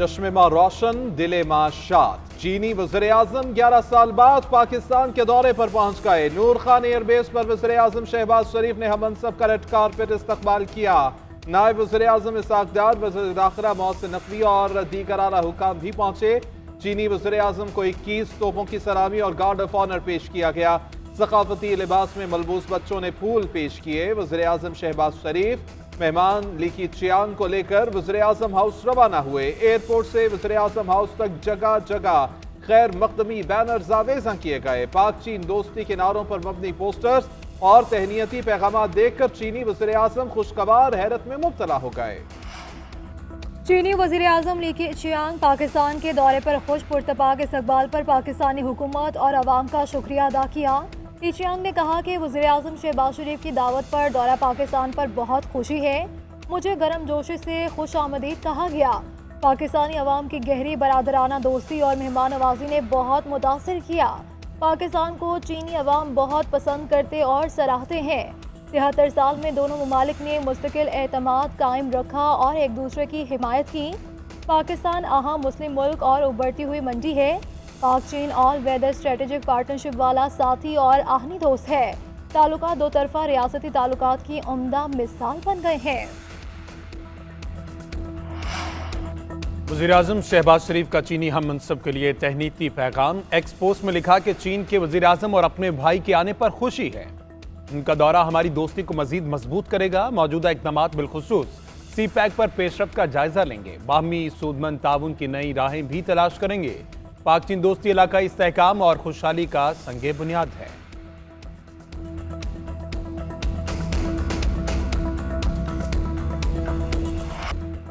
चश्मे मां रोशन, दिले मां शाद। चीनी वज़ीर-ए-आज़म 11 साल बाद पाकिस्तान के दौरे पर पहुंच गए। नूर खान एयरबेस पर वज़ीर-ए-आज़म शहबाज शरीफ ने हममनसब का रेड कारपेट इस्तकबाल किया। नायब वज़ीर-ए-आज़म इसहाक डार, वज़ीर दाखिला मोहसिन नकवी और दीगर आला हुकाम भी पहुंचे। चीनी वज़ीर-ए-आज़म को 21 तोपों की सलामी और गार्ड ऑफ ऑनर पेश किया गया। सकाफती लिबास में मलबूस बच्चों ने फूल पेश किए। वज़ीर-ए-आज़म शहबाज शरीफ मेहमान लीकी चियांग को लेकर वज़ीर-ए-आज़म हाउस रवाना हुए। एयरपोर्ट से वज़ीर-ए-आज़म हाउस तक जगह जगह खैर मकदमी बैनर आवेज़ा किए गए। पाक चीन दोस्ती के नारों पर मबनी पोस्टर्स और तहनीती पैगाम देखकर चीनी वज़ीर-ए-आज़म खुशगवार हैरत में मुब्तला हो गए। चीनी वज़ीर-ए-आज़म लीकी चियांग पाकिस्तान के दौरे पर खुश पुरतपाक इस्तकबाल पर पाकिस्तानी हुकूमत और अवाम का शुक्रिया अदा किया। ली चियांग ने कहा कि वज़ीर-ए-आज़म शहबाज शरीफ की दावत पर दौरा पाकिस्तान पर बहुत खुशी है। मुझे गर्म जोशी से खुश आमदीद कहा गया। पाकिस्तानी अवाम की गहरी बरादराना दोस्ती और मेहमान नवाजी ने बहुत मुतासिर किया। पाकिस्तान को चीनी अवाम बहुत पसंद करते और सराहते हैं। 73 साल में दोनों ममालिक ने मुस्तकिल एतमाद कायम रखा और एक दूसरे की हिमायत की। पाकिस्तान अहम मुस्लिम मुल्क और उभरती हुई मंडी है। पाक चीन ऑल वेदर स्ट्रेटेजिक पार्टनरशिप वाला साथी और आहनी दोस्त है। ताल्लुकात दो तरफा रियासती ताल्लुकात की उम्दा मिसाल बन गए हैं। वज़ीर-ए-आज़म शहबाज शरीफ का चीनी हम मनसब के लिए तहनीती पैगाम। एक्स पोस्ट में लिखा कि चीन के वज़ीर-ए-आज़म और अपने भाई के आने पर खुशी है। उनका दौरा हमारी दोस्ती को मजीद मजबूत करेगा। मौजूदा इक़दामात बिलखुसूस सी पैक पर पेशरफ्त का जायजा लेंगे। बाहमी सूदमंद ताउन की नई राहें भी तलाश करेंगे। पाक चीन दोस्ती इलाकाई इस्तेहकाम और खुशहाली का संगे बुनियाद है।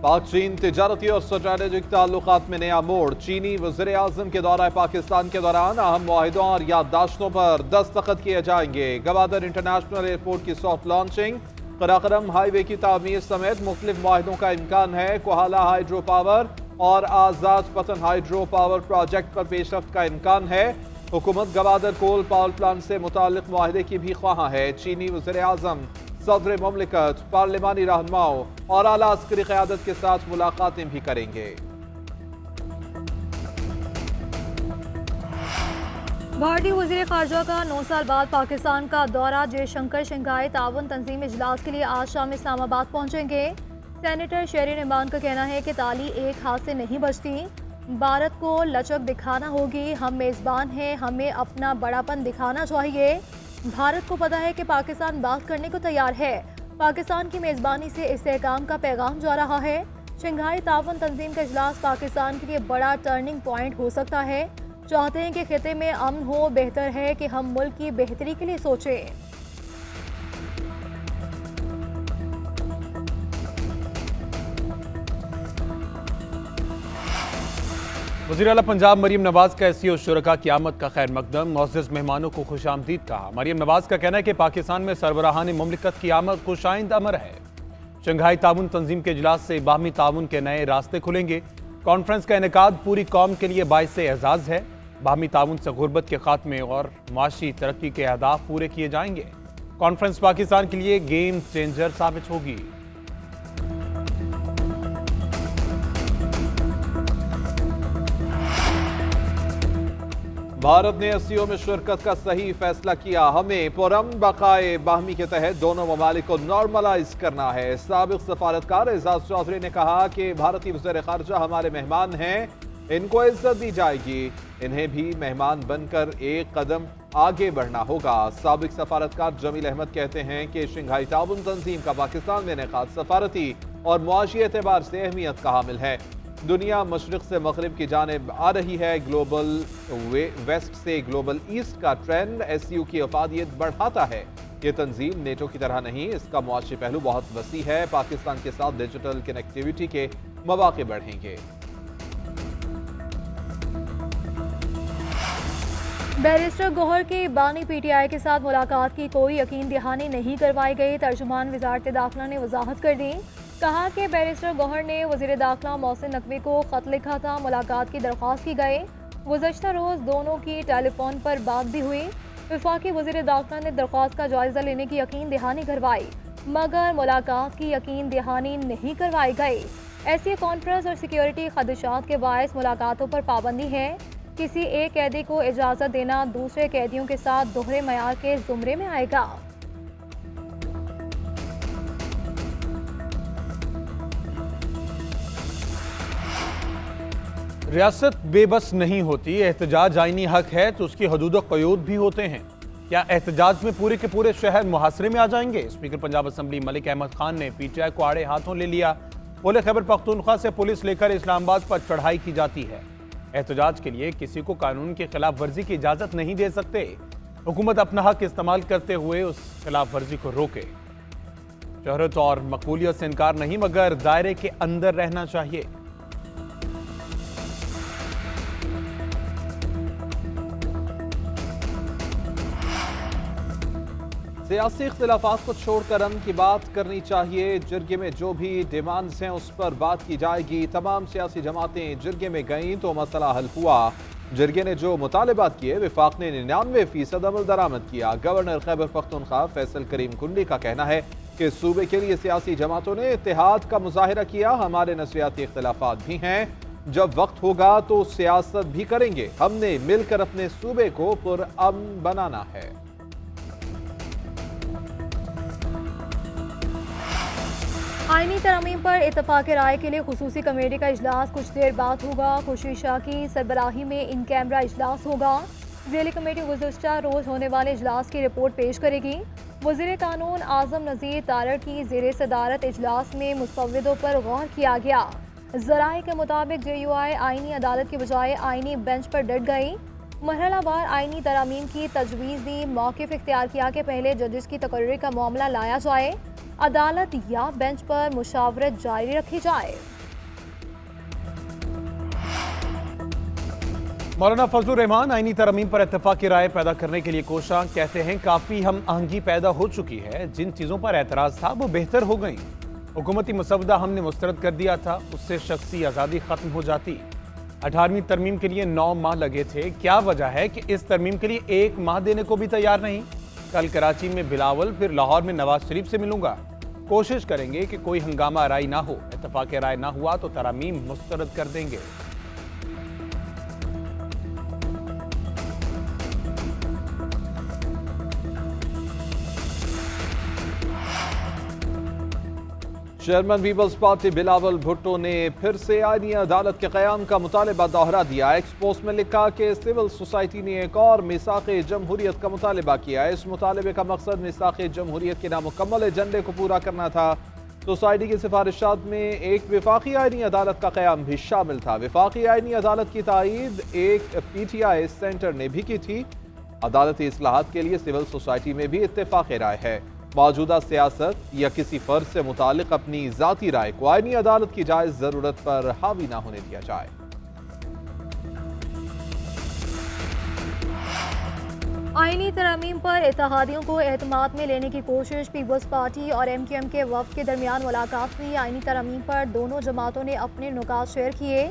पाक चीन तिजारती और स्ट्रेटेजिक ताल्लुकात में नया मोड़। चीनी वज़ीर-ए-आज़म के दौरा पाकिस्तान के दौरान अहम मुआहिदों और याददाश्तों पर दस्तखत किए जाएंगे। गवादर इंटरनेशनल एयरपोर्ट की सॉफ्ट लॉन्चिंग, कराकरम हाईवे की तामीर समेत मुख्तलिफ मुआहिदों का इम्कान है। कोहाला हाइड्रो पावर और आज़ाद पतन हाइड्रो पावर प्रोजेक्ट पर पेशरफ्त का इम्कान है। हुकूमत गवादर कोल पावर प्लांट से मुताल्लिक मुआहिदे की भी ख्वाह है। चीनी वज़ीर-ए-आज़म सदर मुमलिकत, पार्लिमानी रहनुमाओं और आला अस्करी क़यादत के साथ मुलाकातें भी करेंगे। भारतीय वज़ीर ख़ारजा का 9 साल बाद पाकिस्तान का दौरा। जयशंकर शंघाई ताउन तंजीम इजलास के लिए आज शाम इस्लामाबाद पहुंचेंगे। सेनेटर शेरिन इमरान का कहना है कि ताली एक हाथ से नहीं बजती, भारत को लचक दिखाना होगी। हम मेज़बान हैं, हमें अपना बड़ापन दिखाना चाहिए। भारत को पता है कि पाकिस्तान बात करने को तैयार है। पाकिस्तान की मेज़बानी से इस्तेहकाम का पैगाम जा रहा है। शंघाई ताउन तंजीम का इजलास पाकिस्तान के लिए बड़ा टर्निंग पॉइंट हो सकता है। चाहते हैं कि खिते में अमन हो, बेहतर है कि हम मुल्क की बेहतरी के लिए सोचें। वज़ीर आला पंजाब मरीम नवाज का एससीओ शुरका की आमद का खैर मकदम। मुअज़्ज़ज़ मेहमानों को खुश आमदीद कहा। मरीम नवाज का कहना है कि पाकिस्तान में सरबराहान मुमलिकत की आमद खुशाइंद अमर है। शंघाई ताउन तंजीम के इजलास से बाहमी ताउन के नए रास्ते खुलेंगे। कॉन्फ्रेंस का इनेकाद पूरी कौम के लिए बाइसे एजाज़ है। बाहमी ताउन से गुर्बत के खात्मे और माशी तरक्की के अहदाफ पूरे किए जाएंगे। कॉन्फ्रेंस पाकिस्तान के लिए गेम चेंजर साबित होगी। भारत ने एससीओ में शिरकत का सही फैसला किया। हमें पुरअमन बकाए बाहमी के तहत दोनों ममालिक को नॉर्मलाइज करना है। साबिक सफारतकार एजाज चौधरी ने कहा कि भारतीय वज़ीर ख़ारजा हमारे मेहमान हैं, इनको इज्जत दी जाएगी। इन्हें भी मेहमान बनकर एक कदम आगे बढ़ना होगा। साबिक सफारतकार जमील अहमद कहते हैं कि शंघाई ताउन तंजीम का पाकिस्तान में इनेकाद सफारती और मुआशी एतबार से अहमियत का हामिल है। दुनिया मशरिक से मगरिब की जानिब आ रही है। ग्लोबल वेस्ट से ग्लोबल ईस्ट का ट्रेंड एससीओ की अफादियत बढ़ाता है। ये तंजीम नेटो की तरह नहीं, इसका मुआशी पहलू बहुत वसी है। पाकिस्तान के साथ डिजिटल कनेक्टिविटी के मौके बढ़ेंगे। बैरिस्टर गौहर की बानी पीटीआई के साथ मुलाकात की कोई यकीन दहानी नहीं करवाई गई। तर्जुमान वजारत दाखिला ने वजाहत कर दी। कहा कि बैरिस्टर गौहर ने वज़ीर दाखिला मोहसिन नकवी को ख़त लिखा था। मुलाकात की दरख्वास्त की गई। गुज़श्ता रोज़ दोनों की टेलीफोन पर बात भी हुई। वफाकी वज़ीर दाखिला ने दरख्वास्त का जायज़ा लेने की यकीन दहानी करवाई, मगर मुलाकात की यकीन दहानी नहीं करवाई गई। ऐसी कॉन्फ्रेंस और सिक्योरिटी खदशात के बायस मुलाकातों पर पाबंदी है। किसी एक कैदी को इजाज़त देना दूसरे कैदियों के साथ दोहरे मयार के जुमरे में आएगा। रियासत बेबस नहीं होती। एहतजाज आईनी हक है तो उसकी हदूद व क़यूद भी होते हैं। क्या एहतजाज में पूरे के पूरे शहर मुहासरे में आ जाएंगे? स्पीकर पंजाब असम्बली मलिक अहमद खान ने PTI को आड़े हाथों ले लिया। बोले, खैबर पख्तूनख्वा से पुलिस लेकर इस्लामाबाद पर चढ़ाई की जाती है। एहतजाज के लिए किसी को कानून की खिलाफ वर्जी की इजाजत नहीं दे सकते। हुकूमत अपना हक इस्तेमाल करते हुए उस खिलाफ वर्जी को रोके। शोहरत और मकबूलियत से इनकार नहीं, मगर दायरे के अंदर रहना चाहिए। सियासी इख्तिलाफात को छोड़कर अमन की बात करनी चाहिए। जिरगे में जो भी डिमांड्स हैं उस पर बात की जाएगी। तमाम सियासी जमातें जिरगे में गईं तो मसला हल हुआ। जिरगे ने जो मुतालबात किए विफाक ने 99% अमल दरामद किया। गवर्नर खैबर पख्तूनख्वा फैसल करीम कुंडी का कहना है कि सूबे के लिए सियासी जमातों ने इत्तेहाद का मुजाहिरा किया। हमारे नस्लियाती इख्तिलाफात भी हैं, जब वक्त होगा तो सियासत भी करेंगे। हमने मिलकर अपने सूबे को पुरअमन बनाना है। आईनी तरमीम पर इत्तफाक राय के लिए खुसूसी कमेटी का इजलास कुछ देर बाद होगा। खुशी शाह की सरबराही में इन कैमरा इजलास होगा। ज़ेली कमेटी गुज़श्ता रोज़ होने वाले इजलास की रिपोर्ट पेश करेगी। वज़ीर कानून आज़म नज़ीर तारड़ की ज़ेर सदारत इजलास में मुसव्विदों पर गौर किया गया। ज़राए के मुताबिक JUI आईनी अदालत के बजाय आईनी बेंच पर डट गई। मरहलावार आईनी तरामीम की तजवीज़ दी। मौक़िफ़ इख्तियार किया कि पहले जजेस की तकर्री का मामला लाया जाए, अदालत या बेंच पर मुशावरत जारी रखी जाए। मौलाना फजलुर रहमान आईनी तरमीम पर इत्तफाक़ी राय पैदा करने के लिए कोशा। कहते हैं काफ़ी हम आहंगी पैदा हो चुकी है। जिन चीज़ों पर एतराज़ था वो बेहतर हो गई। हुकूमती मसवदा हमने मुस्तरद कर दिया था, उससे शख्सी आज़ादी ख़त्म हो जाती। 18वीं तरमीम के लिए 9 माह लगे थे। क्या वजह है कि इस तरमीम के लिए 1 माह देने को भी तैयार नहीं? कल कराची में बिलावल, फिर लाहौर में नवाज शरीफ से मिलूंगा। कोशिश करेंगे कि कोई हंगामा राय ना हो। इत्तफाक़ राय ना हुआ तो तरामीम मुस्तरद कर देंगे। चेयरमैन पीपल्स पार्टी बिलावल भुट्टो ने फिर से आईनी अदालत के क़याम का मुतालबा दोहरा दिया। एक्सपोस्ट में लिखा कि सिविल सोसाइटी ने एक और मिसाक़े जमहूरियत का मुतालबा किया। इस मुतालबे का मकसद मिसाक़े जमहूरियत के नामुकम्मल एजेंडे को पूरा करना था। सोसाइटी की सिफारिशात में एक वफाकी आईनी अदालत का क़याम भी शामिल था। वफाकी आईनी अदालत की तायीद एक PTI सेंटर ने भी की थी। अदालती इस्लाहात के लिए सिविल सोसाइटी में भी इत्तेफाक़ राय है। मौजूदा सियासत या किसी फर्ज से मुतालिक अपनी ज़ाती राय को आईनी अदालत की जायज़ ज़रूरत पर हावी ना होने दिया जाए। आईनी तरमीम पर इत्तेहादियों को एतमाद में लेने की कोशिश। पीपल्स पार्टी और MQM के वफ़द के दरमियान मुलाकात हुई। आईनी तरमीम पर दोनों जमातों ने अपने नुकात शेयर किए।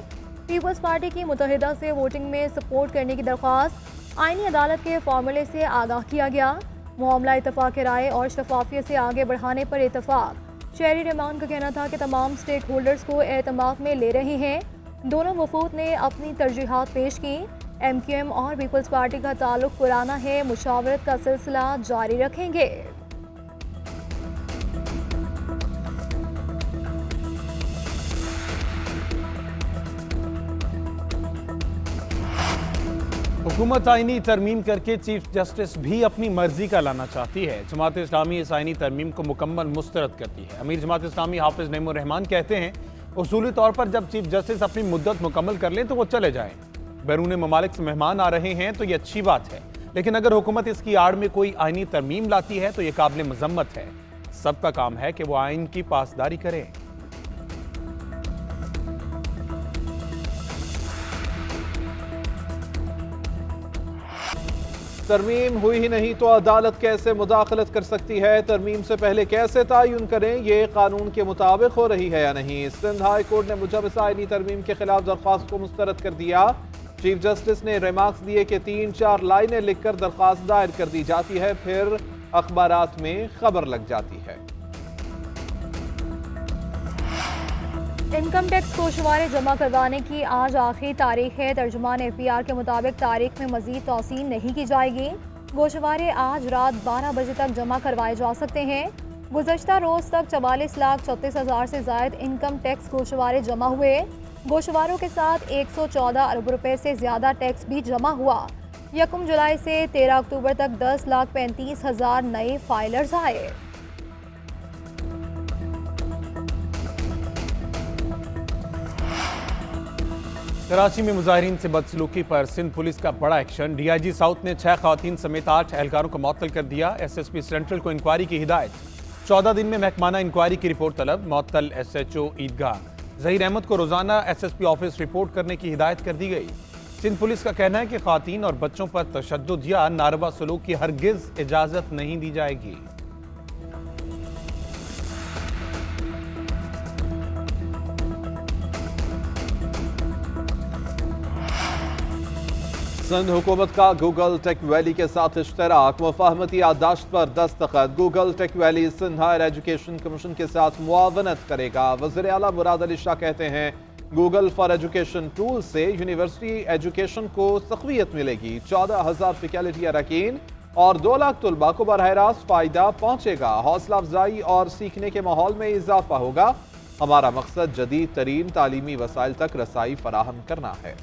पीपल्स पार्टी की मुत्तहिदा से वोटिंग में सपोर्ट करने की दरख्वास्त। आईनी अदालत के फार्मूले से आगाह किया गया। मामला इत्तफाक राय और शफाफियत से आगे बढ़ाने पर इत्तफाक। शेरी रहमान का कहना था कि तमाम स्टेक होल्डर्स को एतमाद में ले रहे हैं। दोनों वफूद ने अपनी तरजीहात पेश की। MQM और पीपल्स पार्टी का ताल्लुक पुराना है, मुशावरत का सिलसिला जारी रखेंगे। हुकूमत आईनी तरमीम करके चीफ जस्टिस भी अपनी मर्जी का लाना चाहती है। जमात इस्लामी इस आईनी तरमीम को मुकम्मल मुस्तरद करती है। अमीर जमात इस्लामी हाफिज नईमुर रहमान कहते हैं उसूली तौर पर जब चीफ जस्टिस अपनी मुद्दत मुकम्मल कर लें तो वो चले जाएं। बैरून ममालिक से मेहमान आ रहे हैं तो ये अच्छी बात है, लेकिन अगर हुकूमत इसकी आड़ में कोई आईनी तरमीम लाती है तो ये काबिल मजम्मत है। सबका काम है कि वो आइन की पासदारी करें। तरमीम हुई ही नहीं तो अदालत कैसे मुदाखलत कर सकती है? तरमीम से पहले कैसे तयन करें ये कानून के मुताबिक हो रही है या नहीं? सिंध हाई कोर्ट ने मुजवज़ा आईनी तरमीम के खिलाफ दरख्वास्त को मुस्तरद कर दिया। चीफ जस्टिस ने रिमार्क्स दिए कि 3-4 लाइनें लिखकर दरख्वास्त दायर कर दी जाती है, फिर अखबारात में खबर लग जाती है। इनकम टैक्स गोशवारे जमा करवाने की आज आखिरी तारीख है। तर्जुमान FBR के मुताबिक तारीख में मजीद तौसीन नहीं की जाएगी। गोशवारे आज रात 12 बजे तक जमा करवाए जा सकते हैं। गुज़श्ता रोज़ तक 44,34,000 से ज़ायद इनकम टैक्स गोशवारे जमा हुए। गोशवारों के साथ 114 अरब रुपए से ज़्यादा टैक्स भी जमा हुआ। 1 जुलाई से 13 अक्टूबर तक 10,35,000 नए फाइलर्स आए। कराची में मुजाहिरीन से बदसलूकी पर सिंध पुलिस का बड़ा एक्शन। DIG साउथ ने 6 खवातीन समेत 8 एहलकारों को मुअत्तल कर दिया। SSP सेंट्रल को इंक्वायरी की हिदायत। 14 दिन में महकमाना इंक्वायरी की रिपोर्ट तलब। मुअत्तल SHO ईदगाह ज़हीर अहमद को रोजाना SSP ऑफिस रिपोर्ट करने की हिदायत कर दी गई। सिंध पुलिस का कहना है कि खवातीन और बच्चों पर तशद्दुद या नारवा सलूक की हरगिज इजाजत नहीं दी जाएगी। सिंध हुकूमत का गूगल टेक वैली के साथ इश्तराक। मुफाहमती याददाश्त पर दस्तखत। Google tech valley Sindh higher education commission के साथ मुआवनत करेगा। वज़ीर आला मुराद अली शाह कहते हैं गूगल फॉर एजुकेशन टूल से यूनिवर्सिटी एजुकेशन को तक़वियत मिलेगी। 14,000 फैकल्टी अरकान और 2 लाख तलबा को बरह रास्त फ़ायदा पहुँचेगा। हौसला अफजाई और सीखने के माहौल में इजाफा होगा। हमारा मकसद जदीद तरीन तालीमी वसाइल तक रसाई फराहम करना है।